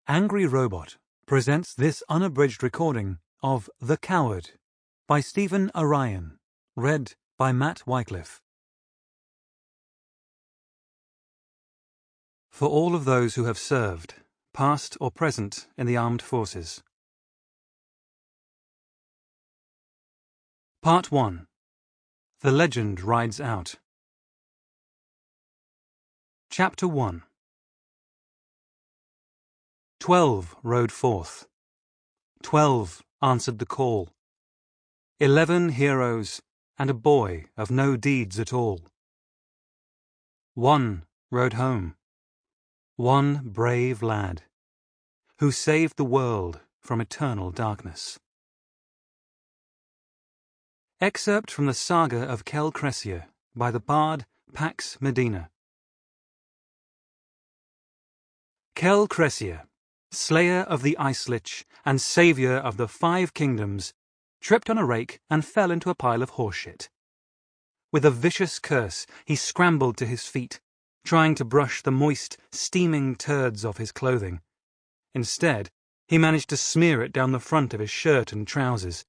Angry Robot presents this unabridged recording of The Coward by Stephen Aryan, read by Matt Wycliff. For all of those who have served, past or present, in the armed forces. Part 1. The Legend Rides Out. Chapter 1. 12 rode forth. 12 answered the call. 11 heroes, and a boy of no deeds at all. 1 rode home. 1 brave lad, who saved the world from eternal darkness. Excerpt from the saga of Kell Kressia by the bard Pax Medina. Kell Kressia, slayer of the Ice Lich and saviour of the 5 kingdoms, tripped on a rake and fell into a pile of horseshit. With a vicious curse, he scrambled to his feet, trying to brush the moist, steaming turds off his clothing. Instead, he managed to smear it down the front of his shirt and trousers.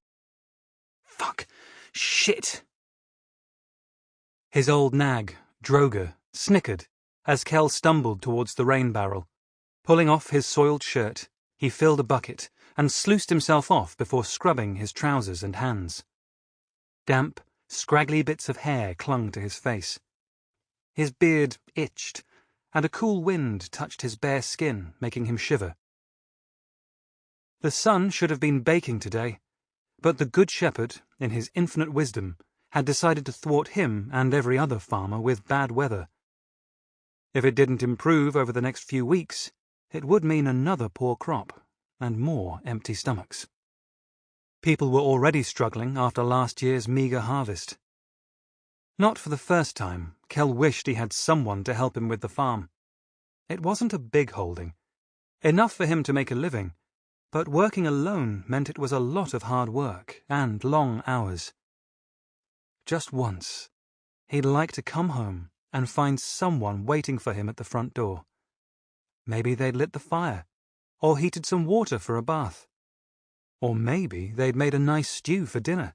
Fuck! Shit! His old nag, Droger, snickered as Kell stumbled towards the rain barrel. Pulling off his soiled shirt, he filled a bucket and sluiced himself off before scrubbing his trousers and hands. Damp, scraggly bits of hair clung to his face. His beard itched, and a cool wind touched his bare skin, making him shiver. The sun should have been baking today, but the Good Shepherd, in his infinite wisdom, had decided to thwart him and every other farmer with bad weather. If it didn't improve over the next few weeks, it would mean another poor crop, and more empty stomachs. People were already struggling after last year's meagre harvest. Not for the first time, Kell wished he had someone to help him with the farm. It wasn't a big holding, enough for him to make a living, but working alone meant it was a lot of hard work and long hours. Just once, he'd like to come home and find someone waiting for him at the front door. Maybe they'd lit the fire, or heated some water for a bath. Or maybe they'd made a nice stew for dinner.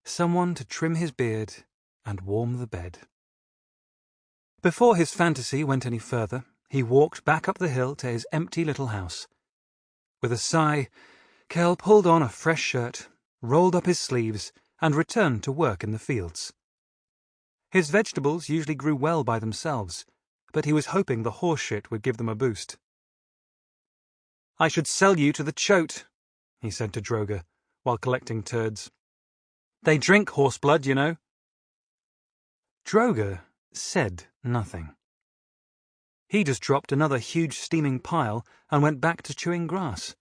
Someone to trim his beard and warm the bed. Before his fantasy went any further, he walked back up the hill to his empty little house. With a sigh, Kell pulled on a fresh shirt, rolled up his sleeves, and returned to work in the fields. His vegetables usually grew well by themselves, but he was hoping the horseshit would give them a boost. "I should sell you to the chote," he said to Droger, while collecting turds. "They drink horse blood, you know." Droger said nothing. He just dropped another huge steaming pile and went back to chewing grass.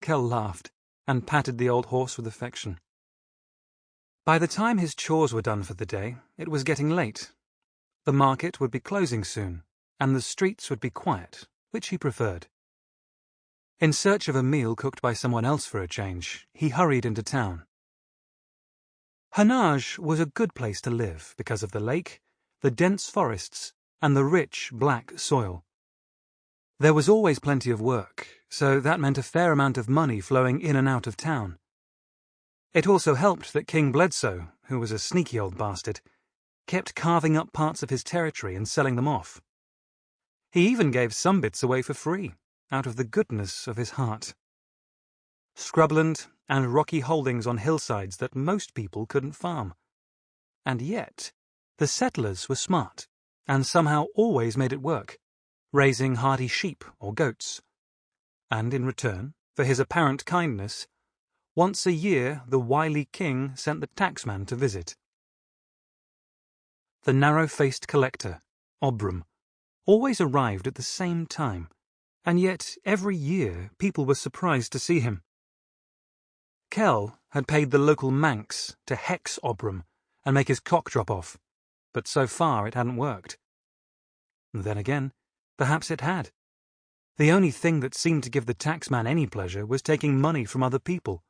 Kell laughed and patted the old horse with affection. By the time his chores were done for the day, it was getting late. The market would be closing soon, and the streets would be quiet, which he preferred. In search of a meal cooked by someone else for a change, he hurried into town. Hanage was a good place to live because of the lake, the dense forests, and the rich black soil. There was always plenty of work, so that meant a fair amount of money flowing in and out of town. It also helped that King Bledsoe, who was a sneaky old bastard, kept carving up parts of his territory and selling them off. He even gave some bits away for free, out of the goodness of his heart. Scrubland and rocky holdings on hillsides that most people couldn't farm. And yet, the settlers were smart, and somehow always made it work, raising hardy sheep or goats. And in return, for his apparent kindness, once a year the wily king sent the taxman to visit. The narrow-faced collector, Obram, always arrived at the same time, and yet every year people were surprised to see him. Kell had paid the local Manx to hex Obram and make his cock drop off, but so far it hadn't worked. Then again, perhaps it had. The only thing that seemed to give the taxman any pleasure was taking money from other people.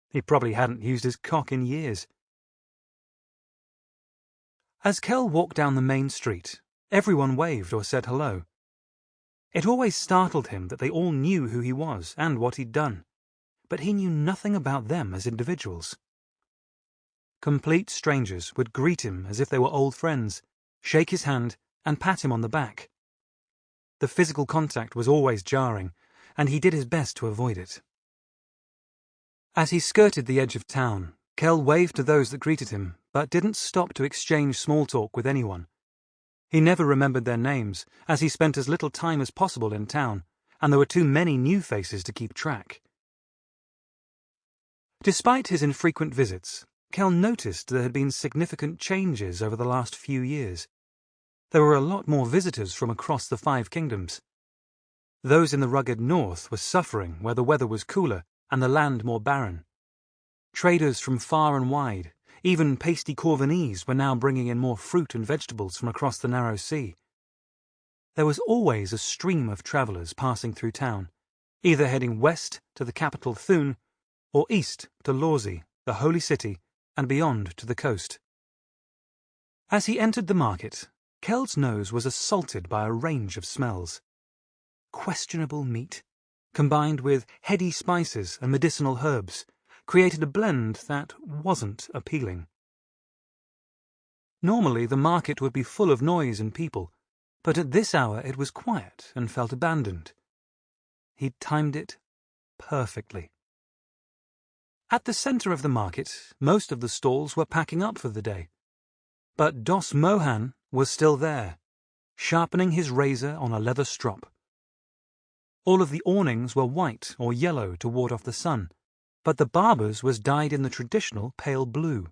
He probably hadn't used his cock in years. As Kell walked down the main street, everyone waved or said hello. It always startled him that they all knew who he was and what he'd done, but he knew nothing about them as individuals. Complete strangers would greet him as if they were old friends, shake his hand, and pat him on the back. The physical contact was always jarring, and he did his best to avoid it. As he skirted the edge of town, Kell waved to those that greeted him, but didn't stop to exchange small talk with anyone. He never remembered their names, as he spent as little time as possible in town, and there were too many new faces to keep track. Despite his infrequent visits, Kell noticed there had been significant changes over the last few years. There were a lot more visitors from across the 5 kingdoms. Those in the rugged north were suffering where the weather was cooler and the land more barren. Traders from far and wide, even pasty Corvinese, were now bringing in more fruit and vegetables from across the narrow sea. There was always a stream of travellers passing through town, either heading west to the capital Thun, or east to Lawsey, the holy city, and beyond to the coast. As he entered the market, Kell's nose was assaulted by a range of smells. Questionable meat, combined with heady spices and medicinal herbs, created a blend that wasn't appealing. Normally the market would be full of noise and people, but at this hour it was quiet and felt abandoned. He'd timed it perfectly. At the centre of the market, most of the stalls were packing up for the day. But Dos Mohan was still there, sharpening his razor on a leather strop. All of the awnings were white or yellow to ward off the sun, but the barber's was dyed in the traditional pale blue.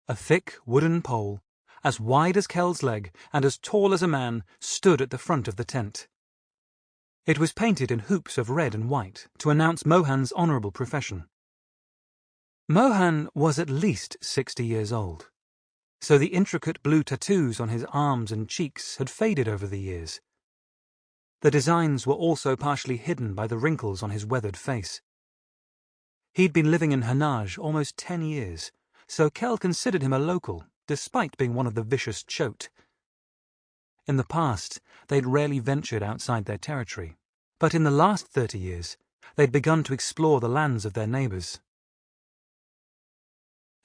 A thick wooden pole, as wide as Kell's leg and as tall as a man, stood at the front of the tent. It was painted in hoops of red and white to announce Mohan's honourable profession. Mohan was at least 60 years old, so the intricate blue tattoos on his arms and cheeks had faded over the years. The designs were also partially hidden by the wrinkles on his weathered face. He'd been living in Hanaj almost 10 years, so Kell considered him a local, despite being one of the vicious Chote. In the past, they'd rarely ventured outside their territory, but in the last 30 years, they'd begun to explore the lands of their neighbours.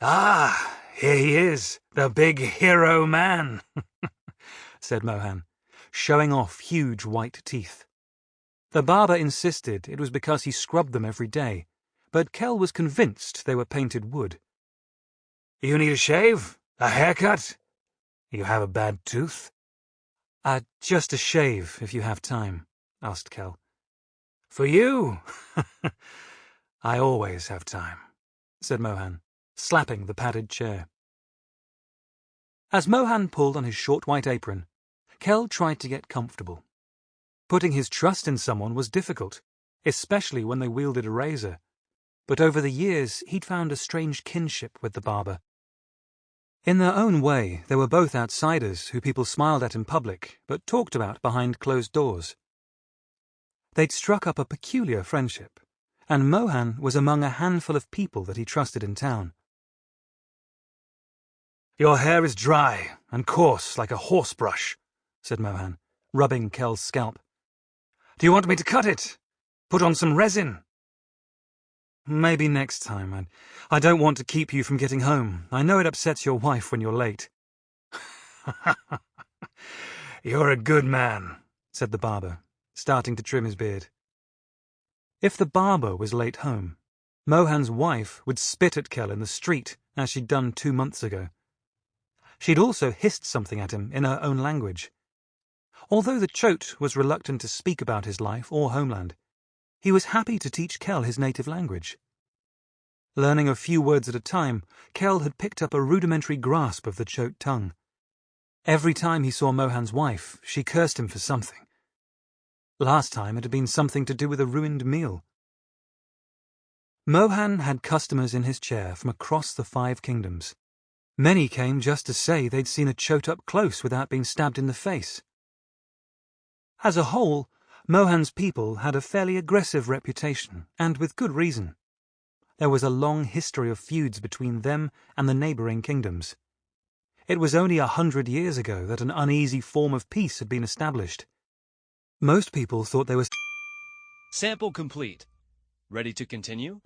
"Ah, here he is, the big hero man," said Mohan, showing off huge white teeth. The barber insisted it was because he scrubbed them every day, but Kell was convinced they were painted wood. "You need a shave? A haircut? You have a bad tooth?" Just a shave, if you have time," asked Kell. "For you? I always have time," said Mohan, slapping the padded chair. As Mohan pulled on his short white apron, Kell tried to get comfortable. Putting his trust in someone was difficult, especially when they wielded a razor, but over the years he'd found a strange kinship with the barber. In their own way, they were both outsiders who people smiled at in public but talked about behind closed doors. They'd struck up a peculiar friendship, and Mohan was among a handful of people that he trusted in town. "Your hair is dry and coarse like a horsebrush," said Mohan, rubbing Kell's scalp. "Do you want me to cut it? Put on some resin?" "Maybe next time. I don't want to keep you from getting home. I know it upsets your wife when you're late." "You're a good man," said the barber, starting to trim his beard. If the barber was late home, Mohan's wife would spit at Kell in the street, as she'd done 2 months ago. She'd also hissed something at him in her own language. Although the Chote was reluctant to speak about his life or homeland, he was happy to teach Kell his native language. Learning a few words at a time, Kell had picked up a rudimentary grasp of the Chote tongue. Every time he saw Mohan's wife, she cursed him for something. Last time it had been something to do with a ruined meal. Mohan had customers in his chair from across the 5 kingdoms. Many came just to say they'd seen a Chote up close without being stabbed in the face. As a whole, Mohan's people had a fairly aggressive reputation, and with good reason. There was a long history of feuds between them and the neighbouring kingdoms. It was only 100 years ago that an uneasy form of peace had been established. Most people thought they were... Sample complete. Ready to continue?